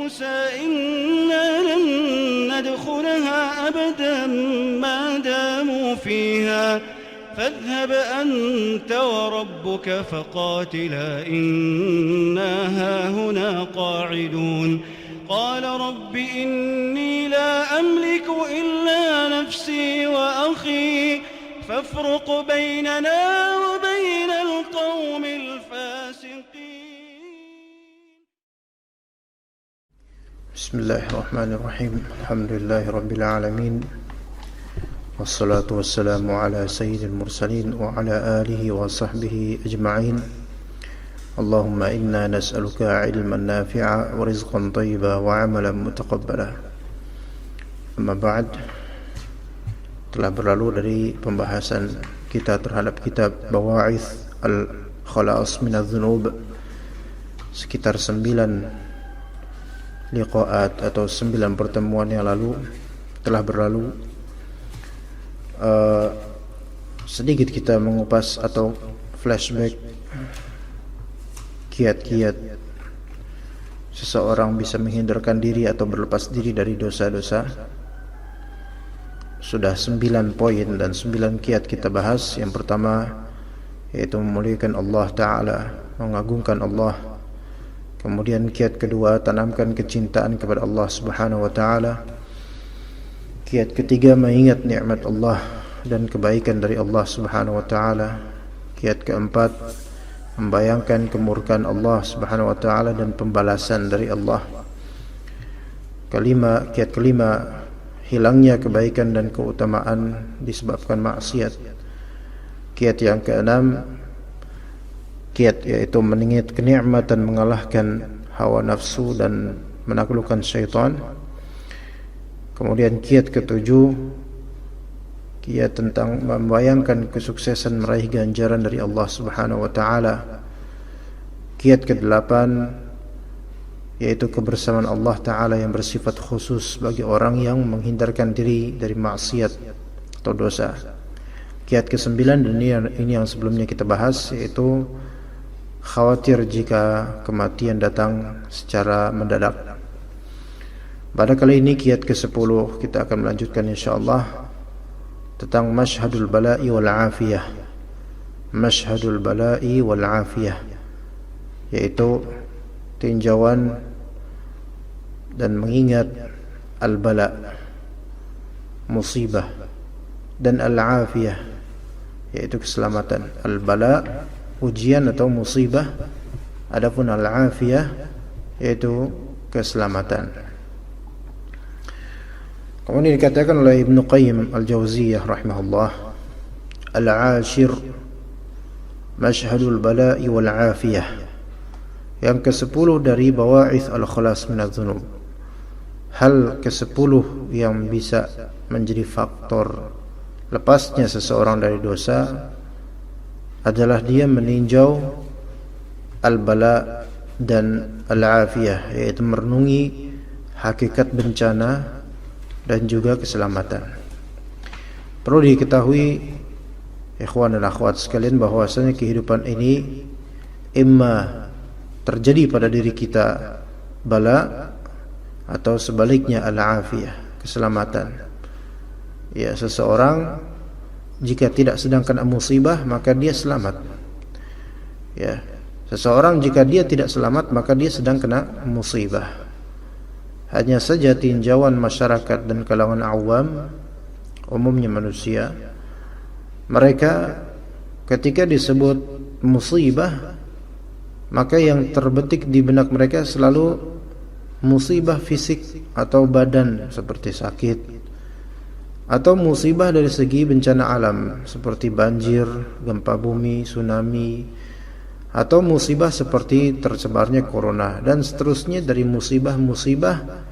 موسى إنا لن ندخلها أبدا ما داموا فيها فاذهب أنت وربك فقاتلا إنا هاهنا قاعدون قال رب إني لا أملك إلا نفسي وأخي فافرق بيننا وبين القوم الفاسقين. بسم الله الرحمن الرحيم. الحمد لله رب العالمين والصلاة والسلام على سيد المرسلين وعلى آله وصحبه أجمعين. اللهم إنا نسألك علما نافعا ورزقا طيبا وعملا متقبلا. Amma ba'd, telah berlalu dari pembahasan kita terhadap kitab Bawa'ith al-Khalas minadz dzunub sekitar 9 liqa'at atau 9 pertemuan yang lalu telah berlalu. Sedikit kita mengupas atau flashback kiat-kiat seseorang bisa menghindarkan diri atau berlepas diri dari dosa-dosa. Sudah 9 poin dan 9 kiat kita bahas. Yang pertama yaitu memuliakan Allah Ta'ala, mengagungkan Allah. Kemudian kiat kedua, tanamkan kecintaan kepada Allah Subhanahu wa Ta'ala. Kiat ketiga, mengingat nikmat Allah dan kebaikan dari Allah Subhanahu wa Ta'ala. Kiat keempat, membayangkan kemurkaan Allah Subhanahu wa Ta'ala dan pembalasan dari Allah. Kiat kelima, hilangnya kebaikan dan keutamaan disebabkan maksiat. Kiat yang keenam, kiat yaitu mengingat kenikmatan, mengalahkan hawa nafsu dan menaklukkan syaitan. Kemudian kiat ketujuh, kiat tentang membayangkan kesuksesan meraih ganjaran dari Allah Subhanahu wa Ta'ala. Kiat ke-8 yaitu kebersamaan Allah Ta'ala yang bersifat khusus bagi orang yang menghindarkan diri dari maksiat atau dosa. Kiat ke-9, dan ini yang sebelumnya kita bahas, yaitu khawatir jika kematian datang secara mendadak. Pada kali ini kiat ke-10 kita akan melanjutkan insyaallah tentang masyhadul bala'i wal afiyah. Masyhadul bala'i wal afiyah, yaitu tinjauan dan mengingat al-bala, musibah, dan al-afiyah, yaitu keselamatan. Al-bala, ujian atau musibah, adapun al-afiyah yaitu keselamatan. Kemudian dikatakan oleh Ibnu Qayyim al-Jauziyah rahimahullah, al-ashir masyhadul bala'i wal afiyah. Yang ke-10 dari Bawa'ith al-Khalas minadz dzunub, hal ke-10 yang bisa menjadi faktor lepasnya seseorang dari dosa adalah dia meninjau al-bala dan al-afiyah, yaitu merenungi hakikat bencana dan juga keselamatan. Perlu diketahui ikhwan dan akhwat sekalian bahwasanya kehidupan ini imma terjadi pada diri kita bala atau sebaliknya al-afiyah, keselamatan. Ya, seseorang jika tidak sedang kena musibah maka dia selamat. Ya, seseorang jika dia tidak selamat maka dia sedang kena musibah. Hanya saja tinjauan masyarakat dan kalangan awam, umumnya manusia, mereka ketika disebut musibah maka yang terbetik di benak mereka selalu musibah fisik atau badan seperti sakit, atau musibah dari segi bencana alam seperti banjir, gempa bumi, tsunami, atau musibah seperti tersebarnya corona dan seterusnya dari musibah-musibah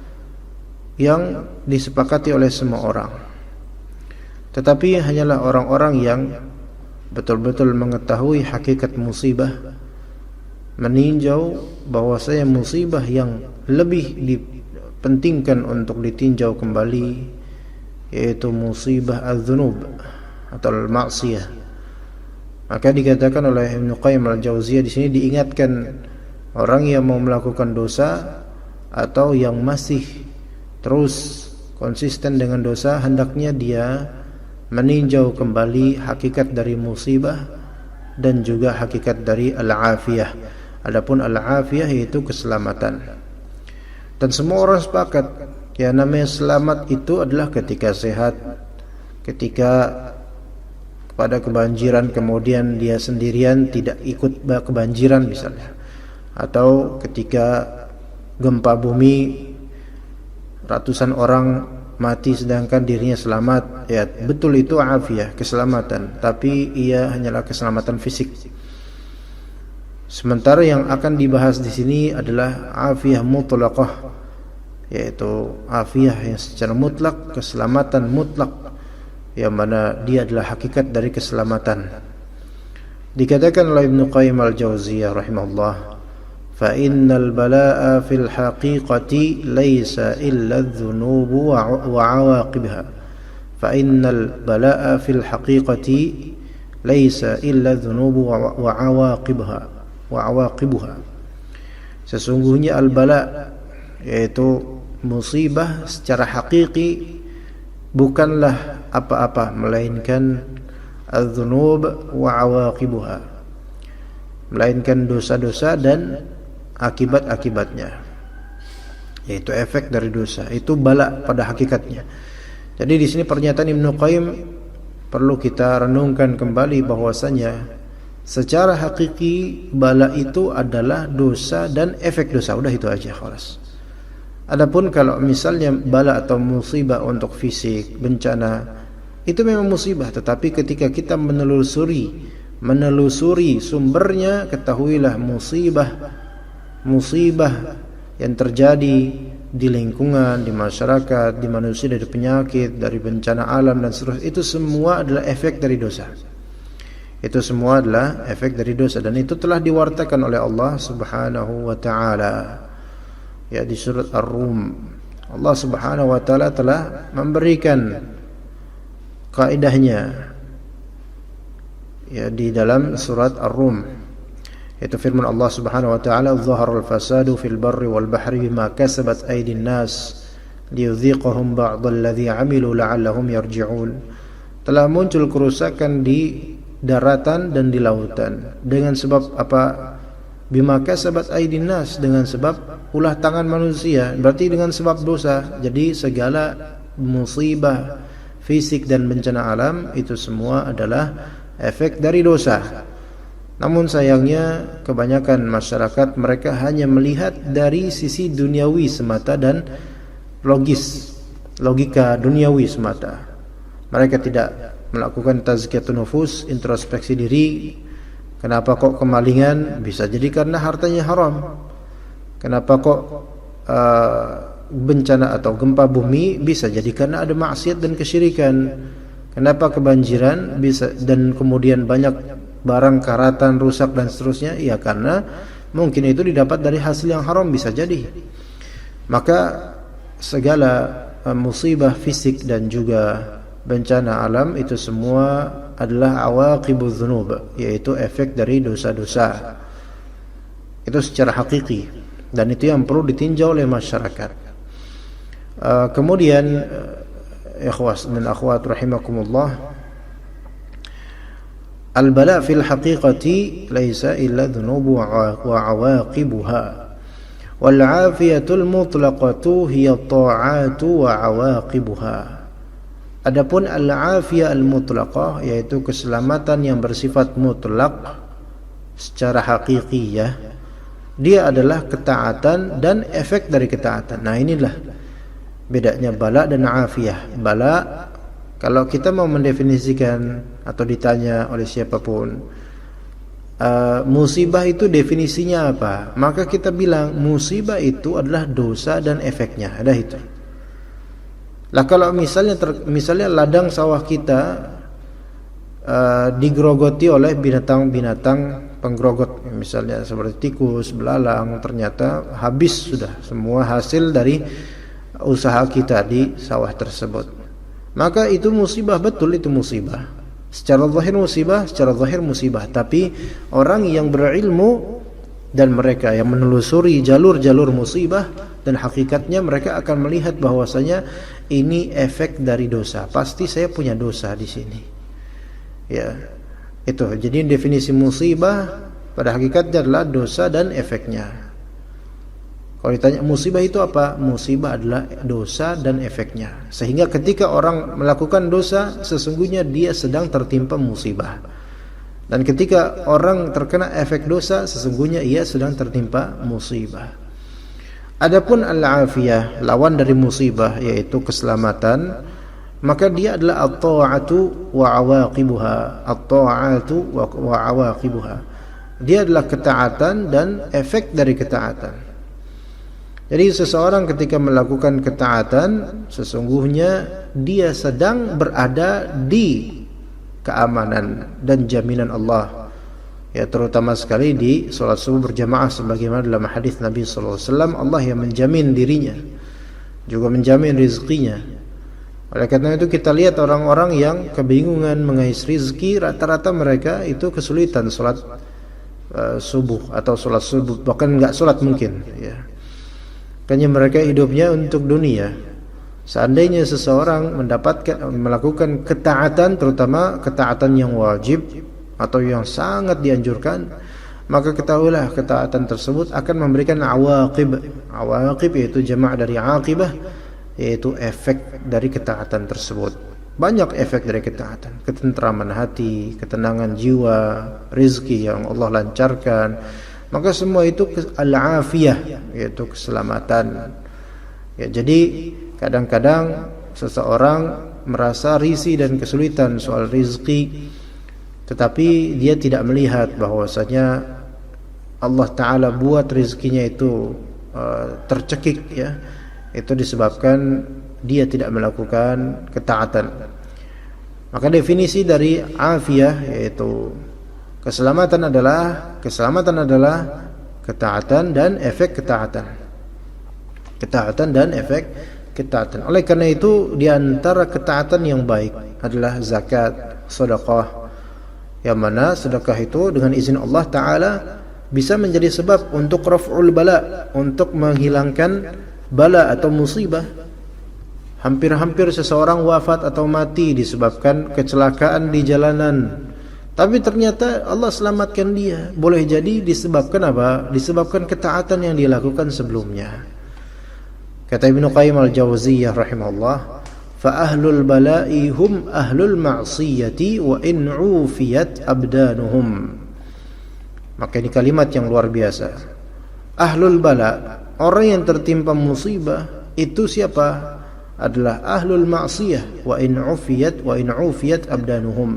yang disepakati oleh semua orang. Tetapi hanyalah orang-orang yang betul-betul mengetahui hakikat musibah, meninjau bahwasanya musibah yang lebih dipentingkan untuk ditinjau kembali yaitu musibah az-dzunub atau al-ma'siyah. Maka dikatakan oleh Ibnu Qayyim al-Jauziyah di sini diingatkan orang yang mau melakukan dosa atau yang masih terus konsisten dengan dosa, hendaknya dia meninjau kembali hakikat dari musibah dan juga hakikat dari al-afiyah. Adapun al-afiyah yaitu keselamatan. Dan semua orang sepakat, ya namanya selamat itu adalah ketika sehat, ketika pada kebanjiran kemudian dia sendirian tidak ikut kebanjiran misalnya, atau ketika gempa bumi ratusan orang mati sedangkan dirinya selamat, ya betul itu afiyah, keselamatan, tapi ia hanyalah keselamatan fisik. Sementara yang akan dibahas di sini adalah afiyah mutlaqah, yaitu afiyah yang secara mutlak, keselamatan mutlak, yang mana dia adalah hakikat dari keselamatan. Dikatakan oleh Ibnu Qayyim al-Jauziyah rahimahullah, fa innal balaa'a fil haqiqati laysa illa adh-dhunub wa 'awaqibha. Fa innal balaa'a fil haqiqati laysa illa adh-dhunub wa 'awaqibuha. Sesungguhnya al-bala, yaitu musibah secara hakiki, bukanlah apa-apa melainkan adz-dzunub wa 'awaqibuha, melainkan dosa-dosa dan akibat-akibatnya, yaitu efek dari dosa. Itu bala pada hakikatnya. Jadi di sini pernyataan Ibnu Qayyim perlu kita renungkan kembali bahwasanya secara hakiki bala itu adalah dosa dan efek dosa. Udah itu aja, khalas. Adapun kalau misalnya bala atau musibah untuk fisik, bencana, itu memang musibah, tetapi ketika kita menelusuri sumbernya, ketahuilah musibah yang terjadi di lingkungan, di masyarakat, di manusia, dari penyakit, dari bencana alam dan seterusnya, itu semua adalah efek dari dosa. Itu semua adalah efek dari dosa, dan itu telah diwartakan oleh Allah Subhanahu wa taala. Ya, di surat Ar-Rum Allah Subhanahu wa taala telah memberikan kaidahnya, ya, di dalam surat Ar-Rum, yaitu firman Allah Subhanahu wa taala, "Dhaharal fasadu fil barri wal bahri bima kasabat aydin nas liyudhiqahum ba'dal ladzi 'amilu la'allahum yarji'un." Telah muncul kerusakan di daratan dan di lautan dengan sebab apa? Bima kasabat aydin nas, dengan sebab ulah tangan manusia, berarti dengan sebab dosa. Jadi segala musibah fisik dan bencana alam itu semua adalah efek dari dosa. Namun sayangnya kebanyakan masyarakat mereka hanya melihat dari sisi duniawi semata dan logika duniawi semata. Mereka tidak melakukan tazkiyatun nufus, introspeksi diri. Kenapa kok kemalingan? Bisa jadi karena hartanya haram. Kenapa kok bencana atau gempa bumi? Bisa jadi karena ada maksiat dan kesyirikan. Kenapa kebanjiran? Bisa, dan kemudian banyak barang karatan rusak dan seterusnya, ya karena mungkin itu didapat dari hasil yang haram, bisa jadi. Maka segala musibah fisik dan juga bencana alam itu semua adalah awaqibudz dzunub, yaitu efek dari dosa-dosa. Itu secara hakiki, dan itu yang perlu ditinjau oleh masyarakat. Kemudian ikhwas dan akhwat rahimakumullah, al-bala fil haqiqati laisa illa dhunubu wa awaqibuha, wal afiyatul mutlaqatu hiya ta'atu wa awaqibuha. Adapun al-afiyah al-mutlaqah, yaitu keselamatan yang bersifat mutlak secara hakikiyah, dia adalah ketaatan dan efek dari ketaatan. Nah, inilah bedanya bala dan afiyah. Bala, kalau kita mau mendefinisikan atau ditanya oleh siapapun, musibah itu definisinya apa? Maka kita bilang musibah itu adalah dosa dan efeknya. Ada itu. Lah kalau misalnya ladang sawah kita digerogoti oleh binatang-binatang penggerogot, misalnya seperti tikus, belalang, ternyata habis sudah semua hasil dari usaha kita di sawah tersebut. Maka itu musibah, betul itu musibah. Secara zahir musibah, secara zahir musibah. Tapi orang yang berilmu dan mereka yang menelusuri jalur-jalur musibah, dan hakikatnya mereka akan melihat bahwasanya ini efek dari dosa. Pasti saya punya dosa di sini. Ya, itu. Jadi definisi musibah pada hakikatnya adalah dosa dan efeknya. Kalau ditanya musibah itu apa? Musibah adalah dosa dan efeknya. Sehingga ketika orang melakukan dosa, sesungguhnya dia sedang tertimpa musibah. Dan ketika orang terkena efek dosa, sesungguhnya ia sedang tertimpa musibah. Adapun al-afiyah, lawan dari musibah, yaitu keselamatan, maka dia adalah at-ta'atu wa awaqibuha. At-ta'atu wa awaqibuha. Dia adalah ketaatan dan efek dari ketaatan. Jadi seseorang ketika melakukan ketaatan, sesungguhnya dia sedang berada di keamanan dan jaminan Allah. Ya, terutama sekali di salat subuh berjamaah, sebagaimana dalam hadis Nabi sallallahu alaihi wasallam, Allah yang menjamin dirinya, juga menjamin rizkinya. Oleh karena itu kita lihat orang-orang yang kebingungan mengais rizki, rata-rata mereka itu kesulitan salat subuh atau salat subuh, bahkan enggak salat mungkin, ya. Karena mereka hidupnya untuk dunia. Seandainya seseorang melakukan ketaatan, terutama ketaatan yang wajib atau yang sangat dianjurkan, maka ketahuilah ketaatan tersebut akan memberikan awaqib. Awaqib yaitu jamak dari aqibah, yaitu efek dari ketaatan tersebut. Banyak efek dari ketaatan: ketentraman hati, ketenangan jiwa, rizki yang Allah lancarkan. Maka semua itu al-afiyah, yaitu keselamatan. Ya, jadi kadang-kadang seseorang merasa risih dan kesulitan soal rizki, tetapi dia tidak melihat bahwasanya Allah Ta'ala buat rizkinya itu tercekik, ya. Itu disebabkan dia tidak melakukan ketaatan. Maka definisi dari afiyah, yaitu keselamatan adalah ketaatan dan efek ketaatan. Ketaatan dan efek ketaatan. Oleh karena itu, di antara ketaatan yang baik adalah zakat, sedekah. Yang mana sedekah itu dengan izin Allah Ta'ala bisa menjadi sebab untuk raf'ul bala, untuk menghilangkan bala atau musibah. Hampir-hampir seseorang wafat atau mati disebabkan kecelakaan di jalanan, tapi ternyata Allah selamatkan dia. Boleh jadi disebabkan apa? Disebabkan ketaatan yang dilakukan sebelumnya. Kata Ibnu Qayyim al-Jauziyah rahimahullah, fa ahlul bala'i hum ahlul ma'siyati wa in 'ufiyat abdanuhum. Maka ini kalimat yang luar biasa. Ahlul bala, orang yang tertimpa musibah, itu siapa? Adalah ahlul ma'siyah wa in 'ufiyat abdanuhum.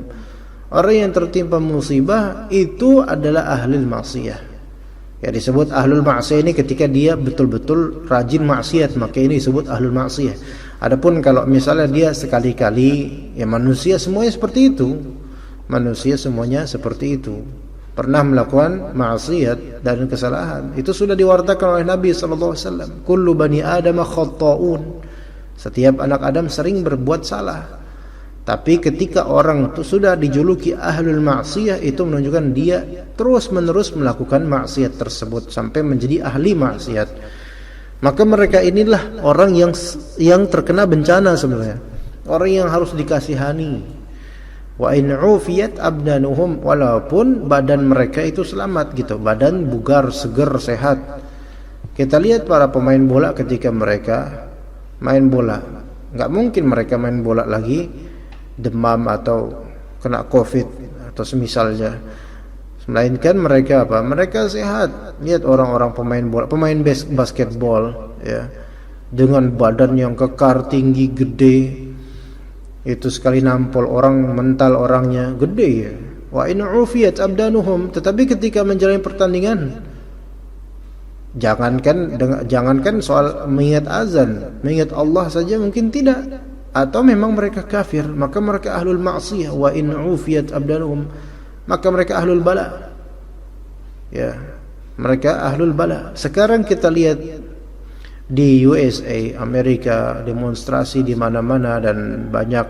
Orang yang tertimpa musibah itu adalah ahlul ma'siyah. Ya, disebut ahlul ma'siyah ini ketika dia betul-betul rajin maksiat, maka ini disebut ahlul ma'siyah. Adapun kalau misalnya dia sekali-kali, ya manusia semuanya seperti itu. Manusia semuanya seperti itu. Pernah melakukan maksiat dan kesalahan. Itu sudah diwartakan oleh Nabi sallallahu alaihi wasallam. Kullu bani Adam khata'un. Setiap anak Adam sering berbuat salah. Tapi ketika orang itu sudah dijuluki ahlul ma'siyah, itu menunjukkan dia terus-menerus melakukan maksiat tersebut sampai menjadi ahli maksiat. Maka mereka inilah orang yang terkena bencana sebenarnya. Orang yang harus dikasihani. Wa in 'ufiyat abdanuhum, walaupun badan mereka itu selamat gitu, badan bugar, seger, sehat. Kita lihat para pemain bola ketika mereka main bola. Enggak mungkin mereka main bola lagi demam atau kena COVID atau semisalnya. Melainkan mereka apa? Mereka sehat. Lihat orang-orang pemain bola, pemain basketball, ya, dengan badan yang kekar, tinggi, gede. Itu sekali nampol orang mental orangnya gede, ya. Wa in 'ufiyat abdanuhum, tetapi ketika menjalani pertandingan, jangankan soal mengingat azan, mengingat Allah saja mungkin tidak. Atau memang mereka kafir, maka mereka ahlul ma'siyah. Wa in 'ufiyat abdanuhum, maka mereka ahlul bala. Ya, mereka ahlul bala. Sekarang kita lihat di USA, Amerika, demonstrasi di mana-mana dan banyak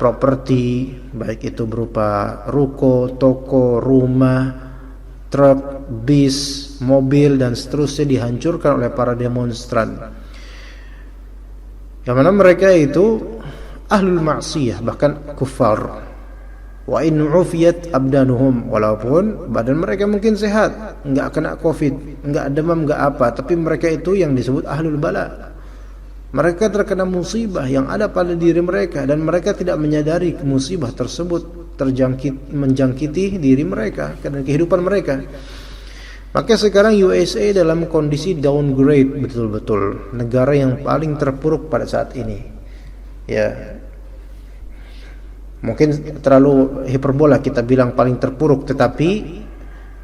properti, baik itu berupa ruko, toko, rumah, truk, bis, mobil dan seterusnya dihancurkan oleh para demonstran. Yang mana mereka itu ahlul ma'siyah, bahkan kufar. Wa in ufiyat abdanuhum, walaupun badan mereka mungkin sehat, enggak kena covid, enggak demam, enggak apa, tapi mereka itu yang disebut ahlul bala. Mereka terkena musibah yang ada pada diri mereka dan mereka tidak menyadari musibah tersebut menjangkiti diri mereka dan kehidupan mereka. Maka sekarang USA dalam kondisi downgrade betul-betul, negara yang paling terpuruk pada saat ini. Ya, mungkin terlalu hiperbola kita bilang paling terpuruk, tetapi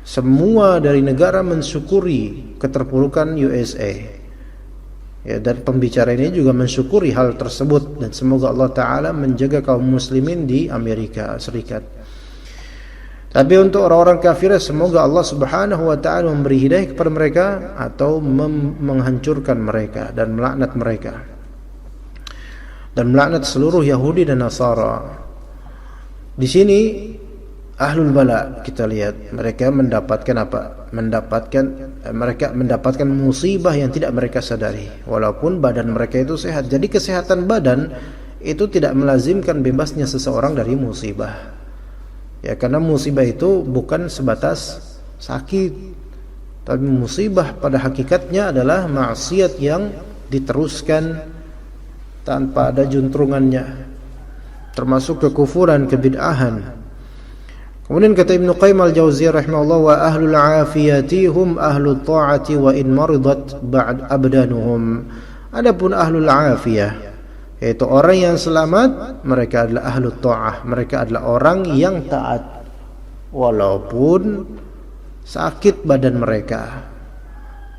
semua dari negara mensyukuri keterpurukan USA. Ya, dan pembicara ini juga mensyukuri hal tersebut, dan semoga Allah Ta'ala menjaga kaum muslimin di Amerika Serikat. Tapi untuk orang-orang kafir, semoga Allah Subhanahu wa Ta'ala memberi hidayah kepada mereka atau menghancurkan mereka dan melaknat mereka, dan melaknat seluruh Yahudi dan Nasara. Di sini ahlul bala, kita lihat mereka mendapatkan apa? Mereka mendapatkan musibah yang tidak mereka sadari, walaupun badan mereka itu sehat. Jadi kesehatan badan itu tidak melazimkan bebasnya seseorang dari musibah. Ya, karena musibah itu bukan sebatas sakit, tapi musibah pada hakikatnya adalah maksiat yang diteruskan tanpa ada juntrungannya, termasuk kekufuran, kebid'ahan. Kemudian kata Ibnu Qayyim al-Jauziyah rahimahullah, wa ahlul afiyati hum ahlut ta'ati wa in maridat ba'd abdanuhum. Adapun ahlul afiyah, yaitu orang yang selamat, mereka adalah ahlut ta'ah, mereka adalah orang yang taat walaupun sakit badan mereka.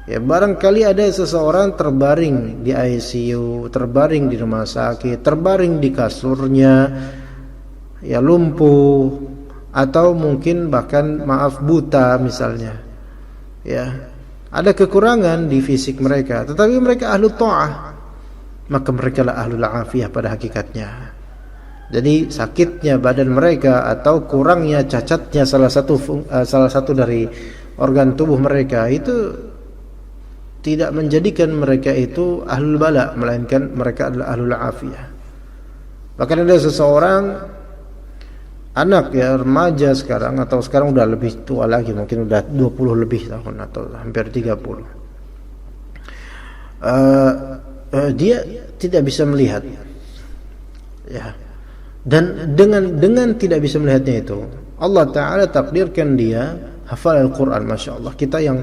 Ya, barangkali ada seseorang terbaring di ICU, terbaring di rumah sakit, terbaring di kasurnya, ya lumpuh, atau mungkin bahkan buta misalnya. Ya, ada kekurangan di fisik mereka, tetapi mereka ahlu ta'ah, maka mereka lah ahlul afiyah pada hakikatnya. Jadi sakitnya badan mereka atau kurangnya, cacatnya salah satu dari organ tubuh mereka itu tidak menjadikan mereka itu ahlul bala, melainkan mereka adalah ahlul afiyah. Bahkan ada seseorang anak, ya, remaja sekarang, atau sekarang udah lebih tua lagi, mungkin udah 20 lebih tahun atau hampir 30. Dia tidak bisa melihat, ya, dan dengan tidak bisa melihatnya itu Allah Ta'ala takdirkan dia hafal Al-Quran. Masya Allah, kita yang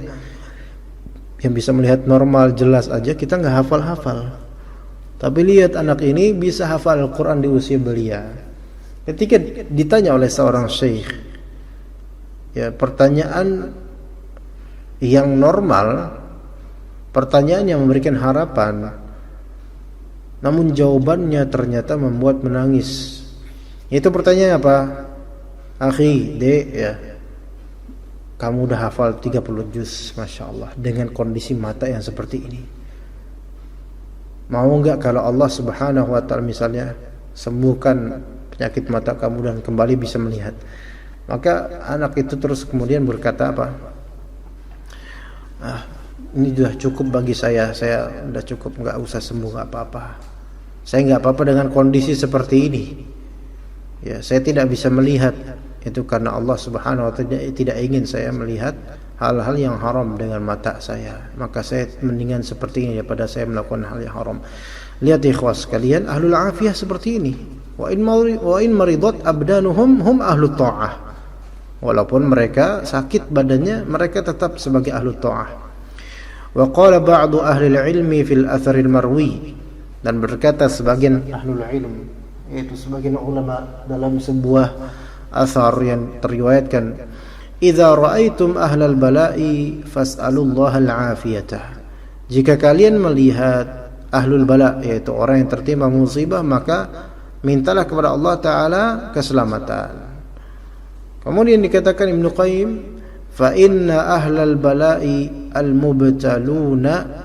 bisa melihat normal jelas aja kita nggak hafal-hafal, tapi lihat anak ini bisa hafal Al-Quran di usia belia. Ketika ditanya oleh seorang syekh, ya, pertanyaan yang normal, pertanyaan yang memberikan harapan, namun jawabannya ternyata membuat menangis. Itu pertanyaan apa? Akhi, dek, ya, kamu udah hafal 30 juz, Masya Allah, dengan kondisi mata yang seperti ini. Mau enggak kalau Allah Subhanahu wa Ta'ala misalnya sembuhkan penyakit mata kamu dan kembali bisa melihat? Maka anak itu terus kemudian berkata apa? Ini sudah cukup bagi saya sudah cukup, nggak usah sembuh, nggak apa-apa. Saya nggak apa-apa dengan kondisi seperti ini. Ya, saya tidak bisa melihat itu karena Allah Subhanahu wa Ta'ala tidak ingin saya melihat hal-hal yang haram dengan mata saya. Maka saya mendingan seperti ini daripada saya melakukan hal yang haram. Lihat ikhwas sekalian, ahlul afiyah seperti ini. Wa in maridat abdanuhum hum ahlut ta'ah. Walaupun mereka sakit badannya, mereka tetap sebagai ahlut ta'ah. Wa qala ba'du ahli ilmi fil atharil marwi, dan berkata sebagian ahlul ilm, yaitu sebagian ulama dalam sebuah athar yang teriwayatkan, idza ra'aitum ahlal bala'i fas'alullaha al-'afiyata. Jika kalian melihat ahlul bala, yaitu orang yang tertimpa musibah, maka mintalah kepada Allah Ta'ala keselamatan. Kemudian dikatakan Ibnu Qayyim, fa inna ahlal bala'i al-mubtaluna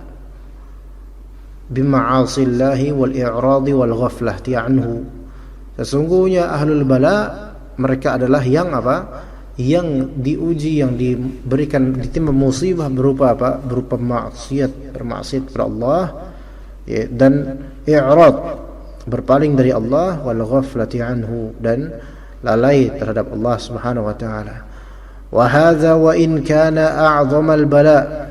bima'asillahi wal i'radi wal ghaflati anhu. Sesungguhnya ahlul bala, mereka adalah yang apa? yang diuji, yang diberikan, ditimpa musibah berupa apa? Berupa bermaksiat kepada Allah, ya, dan i'rad, berpaling dari Allah, wal ghaflati anhu, dan lalai terhadap Allah Subhanahu wa taala. Wa hadza wa in kana a'zama al-bala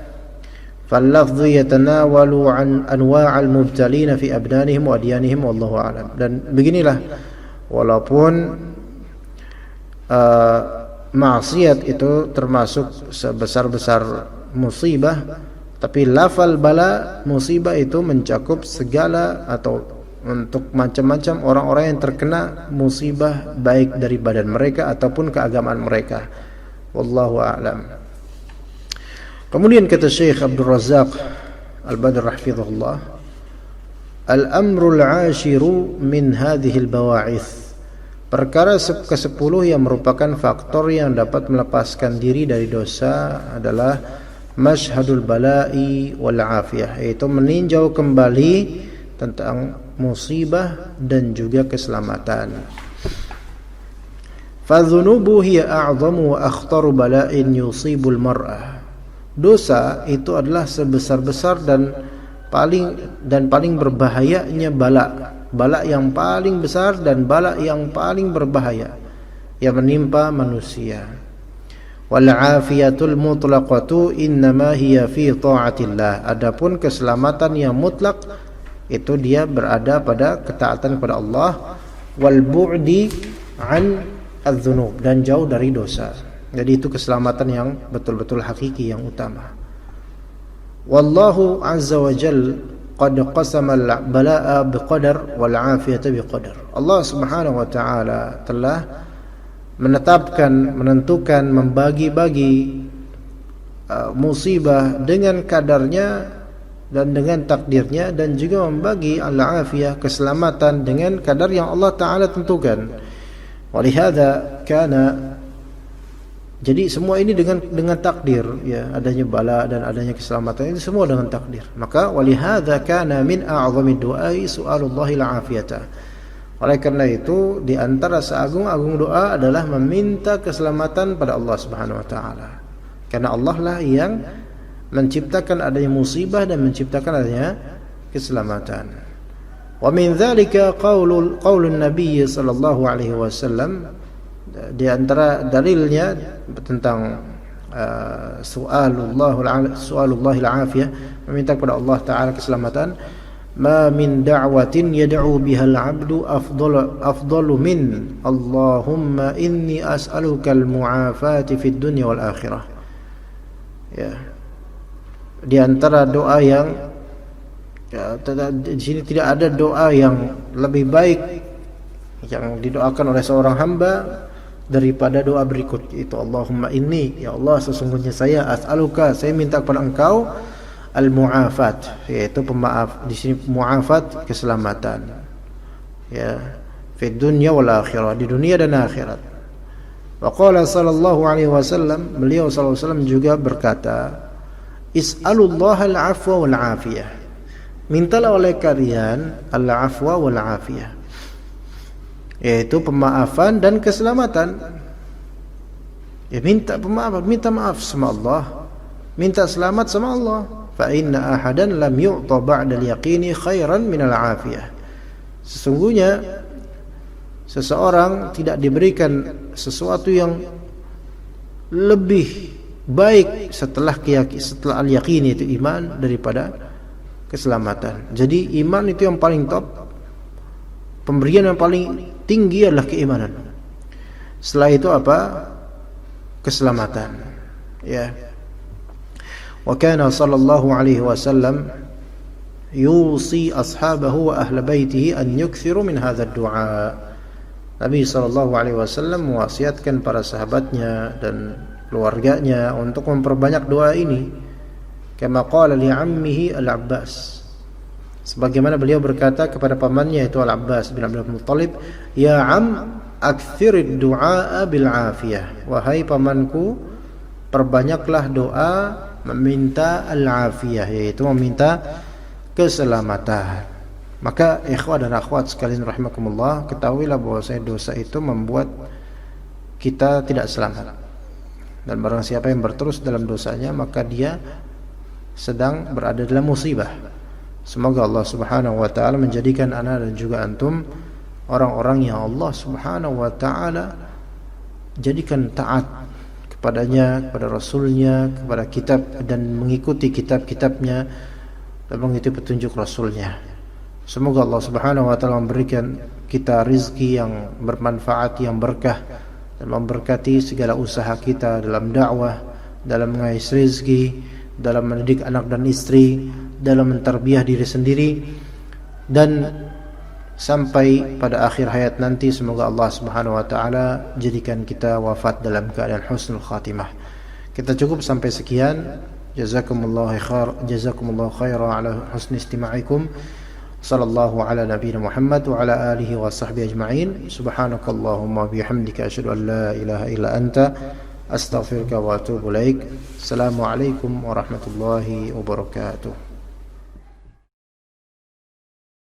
fal-lafdh yatanawalu an anwa' al-mubtalin fi abdanihim wa adyanihim wallahu a'lam. Dan beginilah, walaupun maksiat itu termasuk sebesar-besar musibah, tapi lafal bala, musibah itu mencakup segala atau untuk macam-macam orang-orang yang terkena musibah, baik dari badan mereka ataupun keagamaan mereka. Wallahu a'lam. Kemudian kata Syekh Abdul Razak Al-Badr hafizahullah, al-amrul 'ashiru min hadhihi al-bawa'ith, perkara ke-10 yang merupakan faktor yang dapat melepaskan diri dari dosa adalah masyhadul bala'i wal afiyah, yaitu meninjau kembali tentang musibah dan juga keselamatan. Fadzunubu hiya a'zamu wa akhtaru bala'in yusibul mar'ah. Dosa itu adalah sebesar-besar dan paling berbahayanya bala yang paling besar dan bala yang paling berbahaya yang menimpa manusia. Wal afiyatul mutlaqatu innama hiya fi ta'atillah. Adapun keselamatan yang mutlak itu dia berada pada ketaatan kepada Allah, wal bu'di an adz-dzunub, dan jauh dari dosa. Jadi itu keselamatan yang betul-betul hakiki, yang utama. Wallahu azza wa jalla qad qasama al-bala'a biqadar wal 'afiyata biqadar. Allah Subhanahu wa taala telah menentukan, membagi-bagi musibah dengan kadarnya dan dengan takdirnya, dan juga membagi al-'afiyah, keselamatan, dengan kadar yang Allah taala tentukan. Walihada kana, jadi semua ini dengan takdir, ya, adanya bala dan adanya keselamatan itu semua dengan takdir. Maka walihadza kana min a'zami du'ai su'alullahil afiyata. Oleh karena itu, di antara seagung-agung doa adalah meminta keselamatan pada Allah Subhanahu wa taala. Karena Allah lah yang menciptakan adanya musibah dan menciptakan adanya keselamatan. Wa min dzalika qaulun Nabi sallallahu alaihi wasallam, di antara dalilnya tentang su'alullahil afiyah, meminta kepada Allah taala keselamatan. Ma min da'watin yad'u biha al-'abdu afdalu min Allahumma inni as'aluka al-mu'afati fid dunya wal akhirah. Ya. Di antara doa yang, ya, di sini tidak ada doa yang lebih baik yang didoakan oleh seorang hamba daripada doa berikut, yaitu Allahumma inni, ya Allah sesungguhnya saya, as'aluka, saya minta kepada engkau, al-mu'afat, yaitu pemaaf. Di sini mu'afat, keselamatan, ya, fid dunya wal akhirah, di dunia dan akhirat. Wa qala sallallahu alaihi wasallam, beliau sallallahu alaihi wasallam juga berkata, is'alullaha al-'afwa wal 'afiyah, mintalah oleh kalian al-'afwa wal 'afiyah, yaitu pemaafan dan keselamatan. Ya, minta pemaafan, minta maaf sama Allah, minta selamat sama Allah. Fa inna ahadan lam yu'ta ba'da al-yaqini khairan min al-'afiyah. Sesungguhnya seseorang tidak diberikan sesuatu yang lebih baik setelah al-yaqin, itu iman, daripada keselamatan. Jadi iman itu yang paling top, pemberian yang paling tinggi adalah keimanan. Setelah itu apa? Keselamatan. Ya. Wa kana sallallahu alaihi wasallam yusi ashabahu wa ahli baitihi an yukthiru min hadzal du'a. Nabi sallallahu alaihi wasallam mewasiatkan para sahabatnya dan keluarganya untuk memperbanyak doa ini. Kama qala li ammihi al-Abbas, sebagaimana beliau berkata kepada pamannya, yaitu Al-Abbas bin Abdul Muttalib, ya am aktsirid du'a bil afiyah, wahai pamanku, perbanyaklah doa meminta al-afiyah, yaitu meminta keselamatan. Maka ikhwah dan akhwat sekalian rahimakumullah, ketahuilah bahwa dosa itu membuat kita tidak selamat. Dan barang siapa yang berterus dalam dosanya, maka dia sedang berada dalam musibah. Semoga Allah Subhanahu wa taala menjadikan ana dan juga antum orang-orang yang Allah Subhanahu wa taala jadikan taat kepadanya, kepada Rasulnya, kepada kitab, dan mengikuti kitab-kitabnya dan mengikuti petunjuk Rasulnya. Semoga Allah Subhanahu wa taala memberikan kita rizki yang bermanfaat, yang berkah, dan memberkati segala usaha kita dalam dakwah, dalam mengais rizki, dalam mendidik anak dan istri, dalam mentarbiyah diri sendiri, dan sampai pada akhir hayat nanti semoga Allah Subhanahu wa taala jadikan kita wafat dalam keadaan husnul khatimah. Kita cukup sampai sekian. Jazakumullahu khairan ala husni istima'ikum. Sallallahu ala nabiyina Muhammad wa ala alihi wa sahbihi ajma'in. Subhanakallahumma bihamdika asyhadu an la ilaha illa anta astaghfiruka wa atubu ilaik. Assalamualaikum warahmatullahi wabarakatuh.